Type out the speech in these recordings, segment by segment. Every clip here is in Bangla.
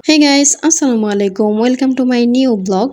হে গাইস, আসসালামু আলাইকুম। Welcome to my new blog.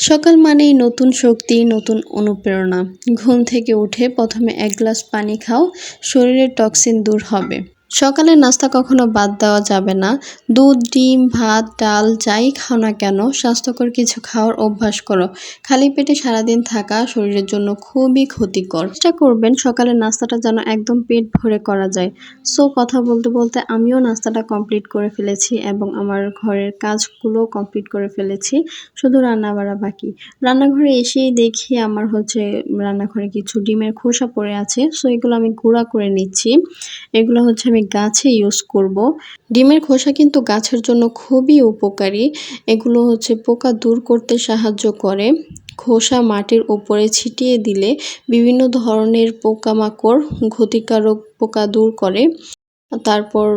সকাল মানেই নতুন শক্তি, নতুন অনুপ্রেরণা। ঘুম থেকে উঠে প্রথমে এক গ্লাস পানি খাও, শরীরের টক্সিন দূর হবে। সকালের নাস্তা কখনো বাদ দেওয়া যাবে না। দুধ, ডিম, ভাত, ডাল যাই খাও না কেন, স্বাস্থ্যকর কিছু খাওয়ার অভ্যাস করো। খালি পেটে সারাদিন থাকা শরীরের জন্য খুবই ক্ষতিকর। চেষ্টা করবেন সকালের নাস্তাটা যেন একদম পেট ভরে করা যায়। সো কথা বলতে বলতে আমিও নাস্তাটা কমপ্লিট করে ফেলেছি এবং আমার ঘরের কাজগুলো কমপ্লিট করে ফেলেছি। শুধু রান্না বাড়া বাকি। রান্নাঘরে এসেই দেখি আমার রান্নাঘরে কিছু ডিমের খোসা পড়ে আছে। সো এগুলো আমি গুঁড়া করে নিচ্ছি। এগুলো আমি গাছে ইউজ করব। ডিমের খোসা কিন্তু গাছের জন্য খুবই উপকারী। এগুলো পোকা দূর করতে সাহায্য করে। খোসা মাটির উপরে ছিটিয়ে দিলে বিভিন্ন ধরনের পোকামাকড়, ক্ষতিকারক পোকা দূর করে। তারপর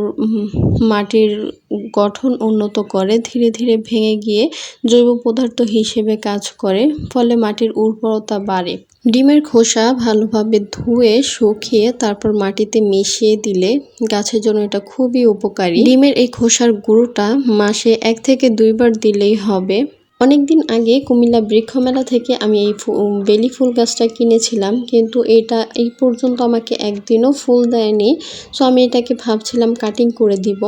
মাটির গঠন উন্নত করে, ধীরে ধীরে ভেঙে গিয়ে জৈব পদার্থ হিসেবে কাজ করে, ফলে মাটির উর্বরতা বাড়ে। ডিমের খোসা ভালোভাবে ধুয়ে শুকিয়ে তারপর মাটিতে মিশিয়ে দিলে গাছের জন্য এটা খুবই উপকারী। ডিমের এই খোসার গুঁড়োটা মাসে 1 থেকে 2 বার দিলেই হবে। অনেকদিন আগে কুমিল্লা বৃক্ষ মেলা থেকে আমি এই বেলি ফুল গাছটা কিনেছিলাম, কিন্তু এটা এই পর্যন্ত আমাকে একদিনও ফুল দেয়নি। সো আমি এটাকে ভাবছিলাম কাটিং করে দিব,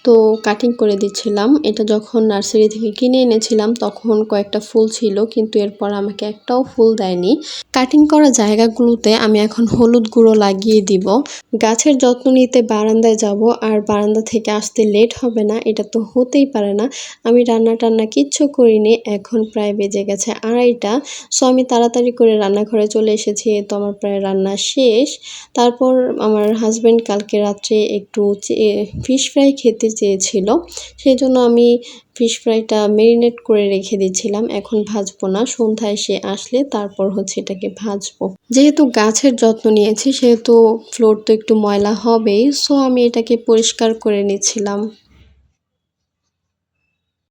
তো কাটিং করে দিচ্ছিলাম। এটা যখন নার্সারি থেকে কিনে এনেছিলাম তখন কয়েকটা ফুল ছিল, কিন্তু এরপর আমাকে একটাও ফুল দেয়নি। কাটিং করা জায়গাগুলোতে আমি এখন হলুদ গুঁড়ো লাগিয়ে দিব। গাছের যত্ন নিতে বারান্দায় যাব, আর বারান্দা থেকে আসতে লেট হবে না, এটা তো হতেই পারে না। আমি রান্না টান্না কিচ্ছু করিনি, এখন প্রায় বেজে গেছে 2:30। সো আমি তাড়াতাড়ি করে রান্নাঘরে চলে এসেছি। তো আমার প্রায় রান্না শেষ। তারপর আমার হাজব্যান্ড কালকে রাত্রে একটু ফিশ ফ্রাই খেতে চেয়েছিল, সেই জন্য আমি ফিশ ফ্রাইটা মেরিনেট করে রেখে দিচ্ছিলাম। এখন ভাজবো না, সন্ধ্যায় সে আসলে তারপর এটাকে ভাজবো। যেহেতু গাছের যত্ন নিয়েছি সেহেতু ফ্লোর তো একটু ময়লা হবেই, সো আমি এটাকে পরিষ্কার করে নিচ্ছিলাম।